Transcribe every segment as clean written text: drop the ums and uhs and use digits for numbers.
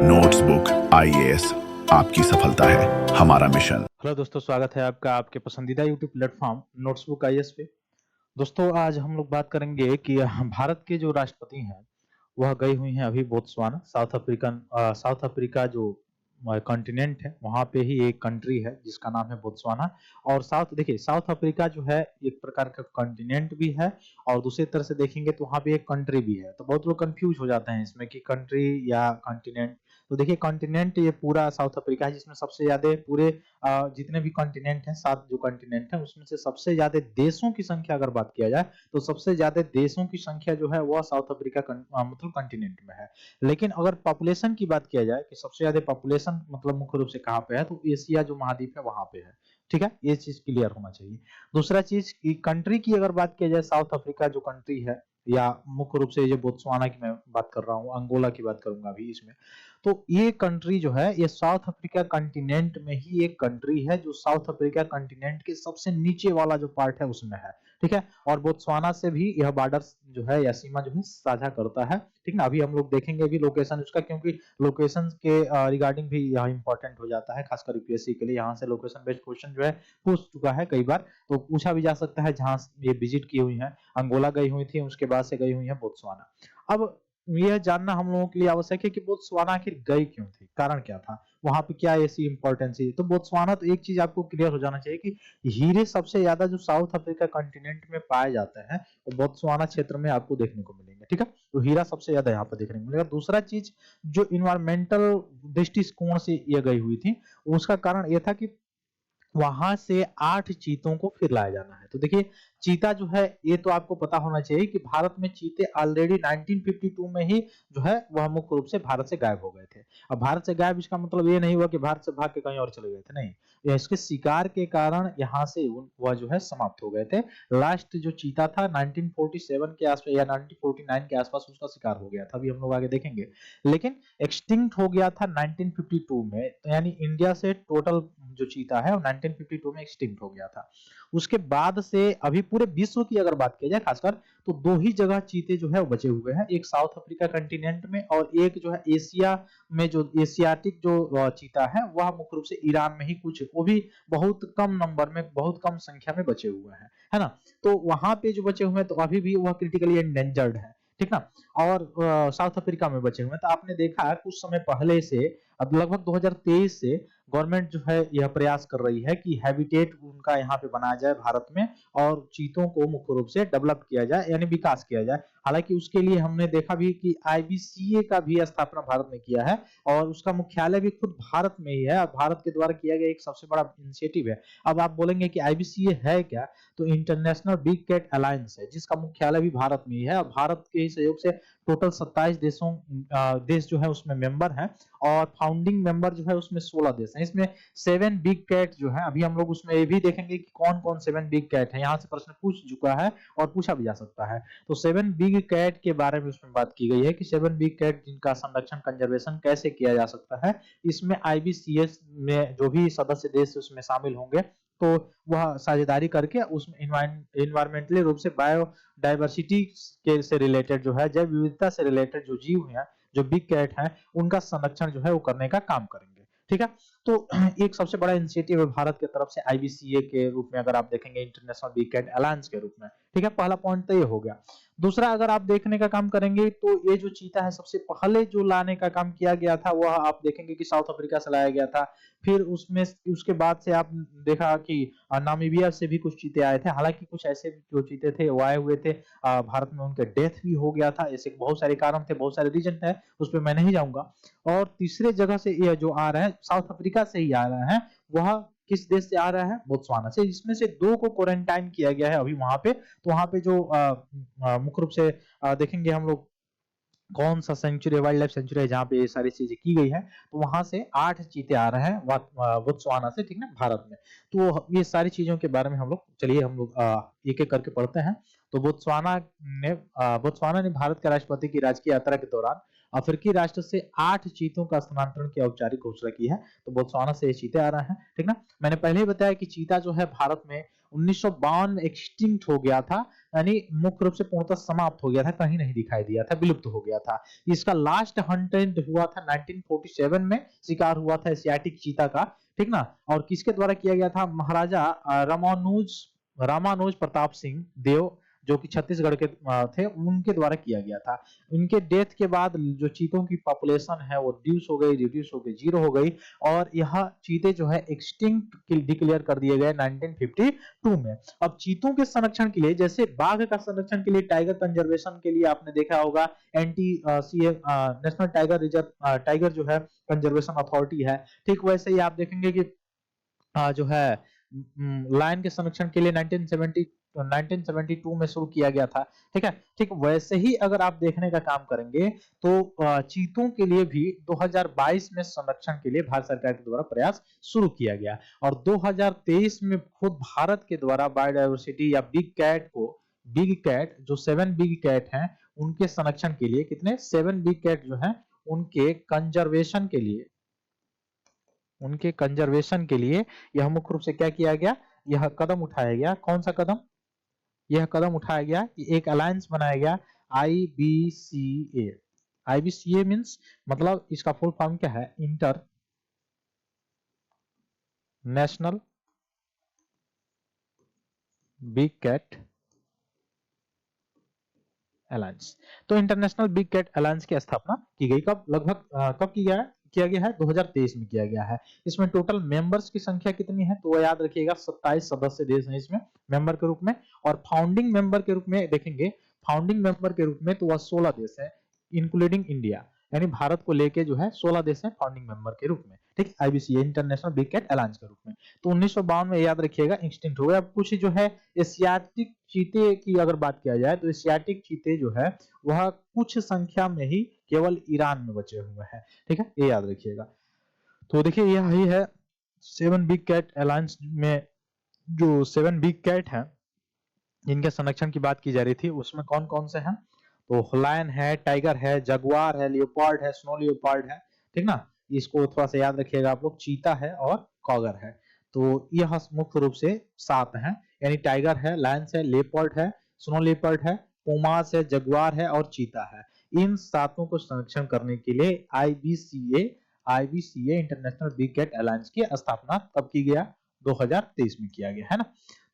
Notebook IAS आपकी सफलता है हमारा मिशन। हेलो दोस्तों, स्वागत है आपका आपके पसंदीदा यूट्यूब प्लेटफॉर्म नोट्सबुक आईएएस पे। दोस्तों, आज हम लोग बात करेंगे कि भारत के जो राष्ट्रपति हैं वह गई हुई हैं अभी बोत्सवाना। साउथ अफ्रीका जो कॉन्टिनेंट है वहाँ पे ही एक कंट्री है जिसका नाम है बोत्सवाना। और साउथ अफ्रीका जो है एक प्रकार का कॉन्टिनेंट भी है और दूसरी तरह से देखेंगे तो वहाँ पे एक कंट्री भी है। तो बहुत लोग कंफ्यूज हो जाते हैं इसमें कि कंट्री या कॉन्टिनेंट। तो देखिए, कॉन्टिनेंट ये पूरा साउथ अफ्रीका है जिसमें सबसे ज्यादा पूरे जितने भी कॉन्टिनेंट हैं, 7 जो कॉन्टिनेंट हैं उसमें से सबसे ज्यादा देशों की संख्या अगर बात किया जाए तो सबसे ज्यादा देशों की संख्या जो है वह साउथ अफ्रीका मतलब कॉन्टिनेंट में है। लेकिन अगर पॉपुलेशन की बात किया जाए कि सबसे ज्यादा पॉपुलेशन मतलब मुख्य रूप से कहाँ पे है, तो एशिया जो महाद्वीप है वहां पे है। ठीक है, ये चीज क्लियर होना चाहिए। दूसरा चीज की कंट्री की अगर बात किया जाए, साउथ अफ्रीका जो कंट्री है या मुख्य रूप से ये बोत्सवाना की मैं बात कर रहा हूँ, अंगोला की बात करूंगा अभी इसमें। तो ये कंट्री जो है ये साउथ अफ्रीका कॉन्टिनेंट में ही एक कंट्री है जो साउथ अफ्रीका कॉन्टिनेंट के सबसे नीचे वाला जो पार्ट है उसमें है। ठीक है, और बोत्सवाना से भी यह बॉर्डर जो है या सीमा जो है साझा करता है। ठीक ना, अभी हम लोग देखेंगे भी लोकेशन उसका, क्योंकि लोकेशन के रिगार्डिंग भी यहाँ इंपॉर्टेंट हो जाता है, खासकर यूपीएससी के लिए। यहाँ से लोकेशन बेस्ड क्वेश्चन जो है पूछ चुका है कई बार, तो पूछा भी जा सकता है जहां ये विजिट की हुई है। अंगोला गई हुई थी, उसके बाद से गई हुई है बोत्सवाना। अब यह जानना हम लोगों के लिए आवश्यक है कि बोत्सवाना आखिर गई क्यों थी, कारण क्या था, वहां पे क्या ऐसी इंपॉर्टेंस थी। तो बोत्सवाना, तो एक चीज आपको क्लियर हो जाना चाहिए कि हीरे सबसे ज्यादा जो साउथ अफ्रीका कॉन्टिनेंट में पाए जाते हैं वो बोत्सवाना क्षेत्र में आपको देखने को मिलेंगे। ठीक है, तो हीरा सबसे ज्यादा यहाँ पर देखने को मिलेगा। दूसरा चीज, जो इन्वायरमेंटल दृष्टिकोण से ये गई हुई थी, उसका कारण यह था कि वहां से 8 चीतों को फिर लाया जाना है। तो देखिए, चीता जो है ये तो आपको पता होना चाहिए कि भारत में चीते ऑलरेडी 1952 में ही जो है वह मुख्य रूप से भारत से गायब हो गए थे। अब भारत से गायब इसका मतलब ये नहीं हुआ कि भारत से भाग के कहीं और चले गए थे, नहीं। यह इसके शिकार के कारण यहाँ से वह जो है समाप्त हो गए थे। लास्ट जो चीता था 1947 के आसपास या 1949 के आसपास उसका शिकार हो गया था, अभी हम लोग आगे देखेंगे। लेकिन एक्सटिंक्ट हो गया था 1952 में, तो यानी इंडिया से टोटल जो चीता है वो 1952 में एक्सटिंक्ट हो गया था। उसके बाद से अभी पूरे विश्व की अगर बात की जाए खासकर, तो 2 ही जगह चीते जो है वो बचे हुए हैं, एक साउथ अफ्रीका कंटिनेंट में और एक जो है एशिया में, जो एशियाटिक जो चीता है वह मुख्य रूप से ईरान में ही कुछ, वो भी बहुत कम नंबर में, बहुत कम संख्या में बचे हुए हैं, है ना। तो वहां पे जो बचे हुए हैं तो अभी भी वह क्रिटिकली एंडेंजर्ड है। ठीक ना। और साउथ अफ्रीका में बचे हुए हैं, तो आपने देखा कुछ समय पहले से, अब लगभग 2023 से गवर्नमेंट जो है यह प्रयास कर रही है कि हैबिटेट उनका यहाँ पे बनाया जाए भारत में, और चीतों को मुख्य रूप से डेवलप किया जाए यानी विकास किया जाए। हालांकि उसके लिए हमने देखा भी कि आईबीसीए का भी स्थापना भारत में किया है और उसका मुख्यालय भी खुद भारत में ही है और भारत के द्वारा किया गया एक सबसे बड़ा इनिशिएटिव है। अब आप बोलेंगे कि आईबीसीए है क्या, तो इंटरनेशनल बिग कैट अलायंस है जिसका मुख्यालय भी भारत में ही है और भारत के ही सहयोग से टोटल 27 देश जो है उसमें मेंबर हैं और फाउंडिंग मेंबर जो है उसमें 16 देश हैं। इसमें 7 बिग कैट जो है, अभी हम लोग उसमें ये भी देखेंगे कि कौन कौन 7 बिग कैट है, यहाँ से प्रश्न पूछ चुका है और पूछा भी जा सकता है। तो 7 बिग कैट के बारे में उसमें बात की गई है कि 7 बिग कैट जिनका संरक्षण कंजर्वेशन कैसे किया जा सकता है। इसमें आईबीसीएस में जो भी सदस्य देश उसमें शामिल होंगे तो वह साझेदारी करके उसमें इन्वायरमेंटली रूप से बायो डाइवर्सिटी के से रिलेटेड जो है, जैव विविधता से रिलेटेड जो जीव हैं, जो बिग कैट हैं, उनका संरक्षण जो है वो करने का काम करेंगे। ठीक है, तो एक सबसे बड़ा इनिशिएटिव है भारत की तरफ से आईबीसीए के रूप में, अगर आप देखेंगे इंटरनेशनल बिग कैट अलायंस के रूप में। ठीक है, पहला पॉइंट तो ये हो गया। दूसरा, अगर आप देखने का काम करेंगे तो ये जो चीता है सबसे पहले जो लाने का काम किया गया था वह आप देखेंगे कि साउथ अफ्रीका से लाया गया था। फिर उसमें उसके बाद से आप देखा कि नामीबिया से भी कुछ चीते आए थे। हालांकि कुछ ऐसे जो चीते थे वो आए हुए थे, भारत में उनका डेथ भी हो गया था। ऐसे बहुत सारे कारण थे, बहुत सारे रीजन है, उस पर मैं नहीं जाऊंगा। और तीसरे जगह से ये जो आ रहा है साउथ अफ्रीका से ही आ रहा है, वह किस देश से आ रहा है, बोत्सवाना से। इसमें से 2 को क्वारंटाइन किया गया है अभी वहां पे। तो वहां पे जो मुख्य रूप से देखेंगे हम लोग कौन सा सेंचुरी, वाइल्ड लाइफ सेंचुरी है जहाँ पे ये सारी चीजें की गई है, तो वहां से 8 चीते आ रहे हैं बोत्सवाना से। ठीक ना, भारत में। तो ये सारी चीजों के बारे में हम लोग, चलिए हम लोग एक एक करके पढ़ते हैं। तो बोत्सवाना ने भारत के राष्ट्रपति की राजकीय यात्रा के दौरान अफ्रीकी राष्ट्र से 8 चीतों का स्थानांतरण की औपचारिक घोषणा की है। तो बोत्सवाना से ये चीते आ रहे हैं। ठीक ना, मैंने पहले ही बताया कि चीता जो है भारत में 1952 में एक्सटिंक्ट हो गया था, यानी मुख्य रूप से पूर्णतः समाप्त हो गया था, कहीं नहीं दिखाई दिया था, विलुप्त हो गया था। इसका लास्ट हंटेड हुआ था 1947 में, शिकार हुआ था एशियाटिक चीता का, ठीक ना। और किसके द्वारा किया गया था? महाराजा रामानुज प्रताप सिंह देव, जो कि छत्तीसगढ़ के थे, उनके द्वारा किया गया था। इनके डेथ के बाद जो चीतों की पॉपुलेशन है वो रिड्यूस हो गई, जीरो हो गई, और यह चीते जो है एक्सटिंक्ट डिक्लेयर कर दिए गए 1952 में। अब चीतों के संरक्षण के लिए, जैसे बाघ का संरक्षण के लिए टाइगर कंजर्वेशन के लिए आपने देखा होगा NT CM national tiger reserve, tiger जो है कंजर्वेशन अथॉरिटी है, ठीक वैसे ही आप देखेंगे कि जो है लायन के संरक्षण के लिए 1972 में शुरू किया गया था, ठीक है। ठीक वैसे ही अगर आप देखने का काम करेंगे तो चीतों के लिए भी 2022 में संरक्षण के लिए भारत सरकार के द्वारा प्रयास शुरू किया गया, और 2023 में खुद भारत के द्वारा बायोडायवर्सिटी या बिग कैट जो 7 बिग कैट हैं उनके संरक्षण के लिए, कितने 7 बिग कैट जो हैं उनके कंजर्वेशन के लिए यह मुख्य रूप से क्या किया गया, यह कदम उठाया गया। कौन सा कदम? यह कदम उठाया गया कि एक अलायंस बनाया गया, आईबीसीए। आईबीसीए मींस मतलब इसका फुल फॉर्म क्या है? International big cat alliance. तो इंटरनेशनल बिग कैट अलायंस की स्थापना की गई कब? लगभग कब किया गया है? 2023 में किया गया है। इसमें टोटल मेंबर्स की संख्या कितनी है? तो याद रखिएगा 27 सदस्य देश हैं इसमें मेंबर के रूप में, और फाउंडिंग मेंबर के रूप में देखेंगे, फाउंडिंग मेंबर के रूप में तो वह 16 देश है, इंक्लूडिंग इंडिया, यानी भारत को लेके जो है 16 देश हैं फाउंडिंग मेंबर के रूप में, ठीक, IBC international big cat alliance के रूप में। तो 1952 में याद रखिएगा एक्सटिंक्ट हो गया। अब कुछ जो है एशियाटिक चीते की अगर बात किया जाए तो एशियाटिक चीते जो है वह कुछ संख्या में ही केवल ईरान में बचे हुए हैं, ठीक है, ये याद रखिएगा। तो देखिए यही है 7 बिग कैट अलायंस में जो 7 बिग कैट हैं इनके संरक्षण की बात की जा रही थी, उसमें कौन कौन से हैं? तो लायन है, टाइगर है, जगुआर है, लियोपार्ड है, स्नो लियोपार्ड है, ठीक ना। इसको थोड़ा सा याद रखिएगा आप लोग, चीता है और कॉगर है। तो यह मुख्य रूप से 7 हैं, यानी टाइगर है, लायन है, लेपर्ड है, स्नो लेपर्ड है, पुमास है, जगुआर है और चीता है। इन सातों को संरक्षण करने के लिए IBCA international big cat alliance की स्थापना कब की गया? 2023 में किया गया है ना।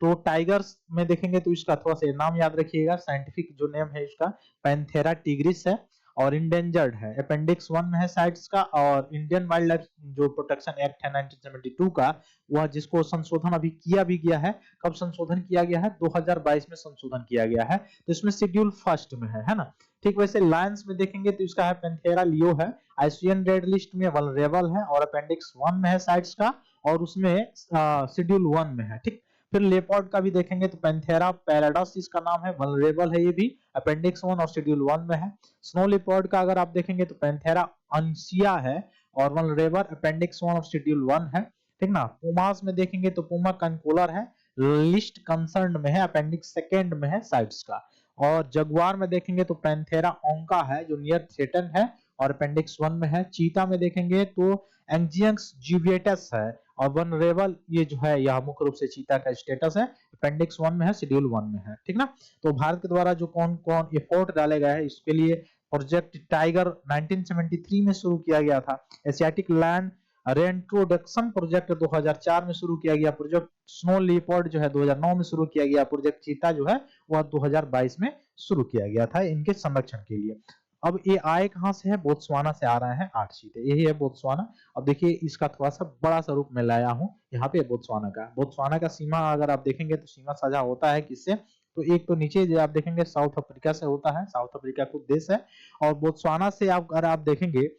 तो टाइगर्स में देखेंगे तो इसका थोड़ा सा नाम याद रखिएगा, साइंटिफिक जो नेम है इसका पैंथेरा टिग्रिस है, और इंडेंजर्ड है, अपेंडिक्स 1 में है साइट्स का, और इंडियन वाइल्ड लाइफ जो प्रोटेक्शन एक्ट है 1972 का, वह जिसको संशोधन अभी किया भी गया है, कब संशोधन किया गया है? 2022 में संशोधन किया गया है, तो इसमें शेड्यूल फर्स्ट में है ना। ठीक वैसे लायंस में देखेंगे तो इसका है पैंथेरा लियो है, आईसीएन रेड लिस्ट में वल्नरेबल है, और अपेंडिक्स 1 में है साइट्स का, और उसमें शेड्यूल 1 में है, ठीक। फिर लेपर्ड का भी देखेंगे तो पैंथेरा पैराडॉस इसका नाम है, वल्नरेबल है, ये भी अपेंडिक्स 1 और शेड्यूल 1 में है। स्नो लेपर्ड का अगर आप देखेंगे तो पैंथेरा अनसिया है और वल्नरेबल अपेंडिक्स 1 और शेड्यूल 1 है, ठीक ना। पुमास में देखेंगे तो पुमा कंकोलर है, लिस्ट कंसर्न में है, अपेंडिक्स 2 में है साइट्स का। और जगुआर में देखेंगे तो पैंथेरा ओंका है जो नियर थ्रेटन है और अपेंडिक्स 1 में है। चीता में देखेंगे तो एंजियंस जुविएटस है, और वनरेबल ये जो है यह मुख्य रूप से चीता का स्टेटस है, अपेंडिक्स 1 में है, शेड्यूल 1 में है, ठीक ना। तो भारत के द्वारा जो कौन कौन एफर्ट डाले गए हैं इसके लिए, प्रोजेक्ट टाइगर 1973 में शुरू किया गया था, एशियाटिक लैंड रेंट्रोडक्शन प्रोजेक्ट 2004 में शुरू किया गया, प्रोजेक्ट स्नो लेपर्ड जो है 2009 में शुरू किया गया, प्रोजेक्ट चीता जो है वह 2022 में शुरू किया गया था इनके संरक्षण के लिए। अब ये आए कहां से है? बोत्सवाना से आ रहे हैं 8 चीते, यही है बोत्सवाना। अब देखिए इसका थोड़ा सा बड़ा सा रूप में लाया हूं, यहाँ पे बोत्सवाना का सीमा अगर आप देखेंगे तो सीमा साझा होता है किससे? तो एक तो नीचे जो आप देखेंगे साउथ अफ्रीका से होता है, साउथ अफ्रीका खुद देश है, और बोत्सवाना से आप अगर आप देखेंगे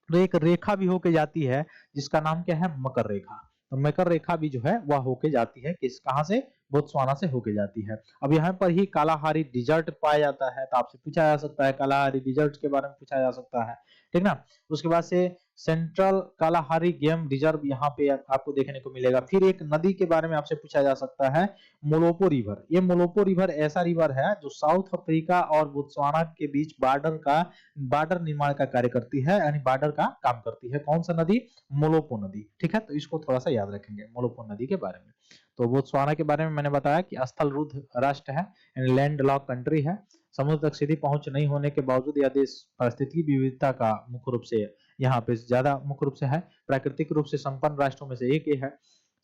तो एक रेखा भी होके जाती है जिसका नाम क्या है? मकर रेखा। तो मकर रेखा भी जो है वह होके जाती है किस कहां से? बोत्सवाना से होके जाती है। अब यहाँ पर ही कालाहारी डिजर्ट पाया जाता है, तो आपसे पूछा जा सकता है, कालाहारी डिजर्ट के बारे में पूछा जा सकता है, ठीक ना। उसके बाद से सेंट्रल कालाहारी गेम रिजर्व यहाँ पे आपको देखने को मिलेगा। फिर एक नदी के बारे में आपसे पूछा जा सकता है, मोलोपो रिवर। ये मोलोपो रिवर ऐसा रिवर है जो साउथ अफ्रीका और बोत्सवाना के बीच बार्डर निर्माण का कार्य करती है, यानी बार्डर का काम करती है। कौन सा नदी? मोलोपो नदी। ठीक है, तो इसको थोड़ा सा याद रखेंगे मोलोपो नदी के बारे में। तो बोत्सवाना के बारे में मैंने बताया कि स्थल रुद्ध राष्ट्र है, यानी लैंड लॉक कंट्री है। समुद्र तक सीधी पहुंच नहीं होने के बावजूद यह देश पारिस्थितिकी विविधता का मुख्य रूप से यहाँ पे ज्यादा मुख्य रूप से है। प्राकृतिक रूप से संपन्न राष्ट्रों में से एक है।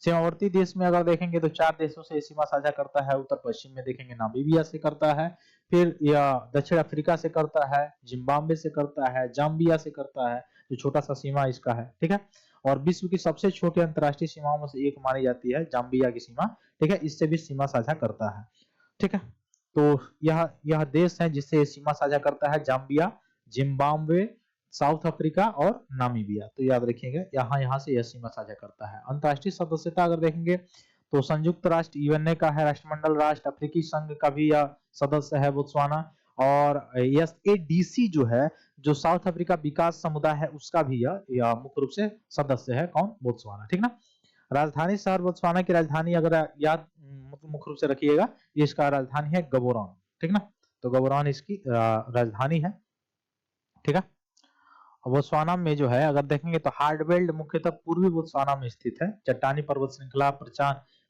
सीमावर्ती देश में अगर देखेंगे तो 4 देशों से सीमा साझा करता है। उत्तर पश्चिम में देखेंगे नामीबिया से करता है, फिर यह दक्षिण अफ्रीका से करता है, जिम्बाब्वे से करता है, जाम्बिया से करता है, जो छोटा सा सीमा इसका है। ठीक है, और विश्व की सबसे छोटी अंतर्राष्ट्रीय सीमाओं में से एक मानी जाती है जाम्बिया की सीमा। ठीक है, इससे भी सीमा साझा करता है। ठीक है, तो यह देश है जिससे सीमा साझा करता है, जाम्बिया, जिम्बाब्वे, साउथ अफ्रीका और नामीबिया। तो याद रखिएगा, यहाँ से यह सीमा साझा करता है। अंतर्राष्ट्रीय सदस्यता अगर देखेंगे तो संयुक्त राष्ट्र यूएनए का है राष्ट्रमंडल राष्ट्र, अफ्रीकी संघ का भी यह सदस्य है बोत्सवाना, और SADC जो है, जो साउथ अफ्रीका विकास समुदाय है, उसका भी यह मुख्य रूप से सदस्य है। कौन? बोत्सवाना। ठीक ना। राजधानी शहर बोत्सवाना की राजधानी अगर याद मुख्य रूप से रखिएगा, इसका राजधानी है गबोरान। ठीक ना, तो गबोरान इसकी राजधानी है। ठीक है, बोत्सवाना में जो है अगर देखेंगे तो हार्डबेल्ट मुख्यतः पूर्वी बोत्सवाना में स्थित है। चट्टानी पर्वत श्रृंखला,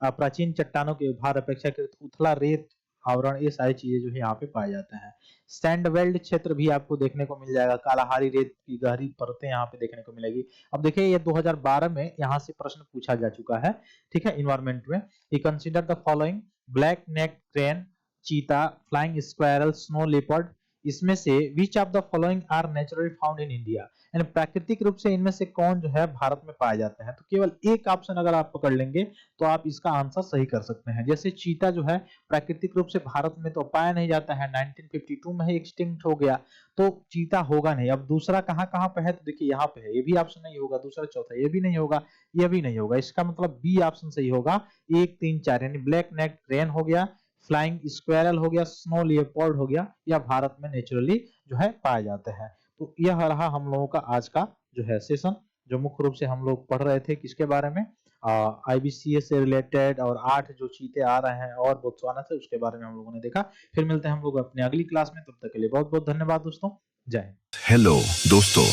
प्राचीन चट्टानों के उभार, अपेक्षाकृत उथला रेत आवरण, ये सारी चीजें जो है यहाँ पे पाए जाते हैं। सैंडबेल्ट क्षेत्र भी आपको देखने को मिल जाएगा, कालाहारी रेत की गहरी परतें यहाँ पे देखने को मिलेगी। अब देखिए, ये 2012 में यहाँ से प्रश्न पूछा जा चुका है। ठीक है, इन्वायरमेंट में ही consider the following: black neck crane, cheetah, flying squirrel, snow leopard. इसमें से which of the following are naturally found in India, यानी प्राकृतिक रूप से इनमें से कौन जो है भारत में पाए जाते हैं। तो केवल एक ऑप्शन अगर आप पकड़ लेंगे तो आप इसका आंसर सही कर सकते हैं। जैसे चीता जो है प्राकृतिक रूप से भारत में तो पाया नहीं जाता है, 1952 में ही एक्सटिंक्ट हो गया, तो चीता होगा नहीं। अब दूसरा कहाँ कहाँ पे है, तो देखिए यहाँ पे है, ये भी ऑप्शन नहीं होगा। दूसरा, चौथा, ये भी नहीं होगा, ये भी नहीं होगा। इसका मतलब बी ऑप्शन सही होगा, 1, 3, 4, यानी ब्लैक नेक क्रेन हो गया, फ्लाइंग स्क्वायरल हो गया, स्नो लियोपार्ड हो गया, या भारत में नेचुरली जो है पाए जाते हैं। तो यह रहा हम लोगों का आज का जो है सेशन, जो मुख्य रूप से हम लोग पढ़ रहे थे किसके बारे में, IBCS से रिलेटेड, और 8 जो चीते आ रहे हैं और बोत्सवाना से, उसके बारे में हम लोगों ने देखा। फिर मिलते हैं हम लोग अपने अगली क्लास में, तब तक के लिए बहुत बहुत धन्यवाद दोस्तों। जय हिंद। हेलो दोस्तों,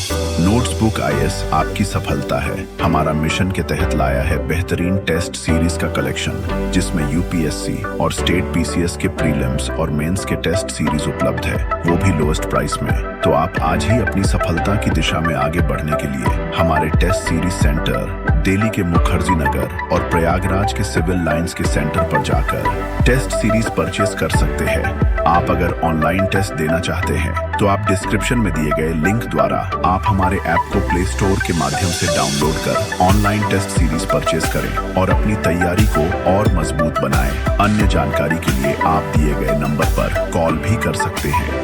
नोट्सबुक IAS आपकी सफलता है। हमारा मिशन के तहत लाया है बेहतरीन टेस्ट सीरीज का कलेक्शन, जिसमें UPSC और स्टेट PCS के प्रीलिम्स और मेंस के टेस्ट सीरीज उपलब्ध है, वो भी लोएस्ट प्राइस में। तो आप आज ही अपनी सफलता की दिशा में आगे बढ़ने के लिए हमारे टेस्ट सीरीज सेंटर दिल्ली के मुखर्जी नगर और प्रयागराज के सिविल लाइंस के सेंटर पर जाकर टेस्ट सीरीज परचेज कर सकते हैं। आप अगर ऑनलाइन टेस्ट देना चाहते हैं तो आप डिस्क्रिप्शन में दिए गए लिंक द्वारा आप हमारे ऐप को प्ले स्टोर के माध्यम से डाउनलोड कर ऑनलाइन टेस्ट सीरीज परचेज करें और अपनी तैयारी को और मजबूत बनाएं। अन्य जानकारी के लिए आप दिए गए नंबर पर कॉल भी कर सकते हैं।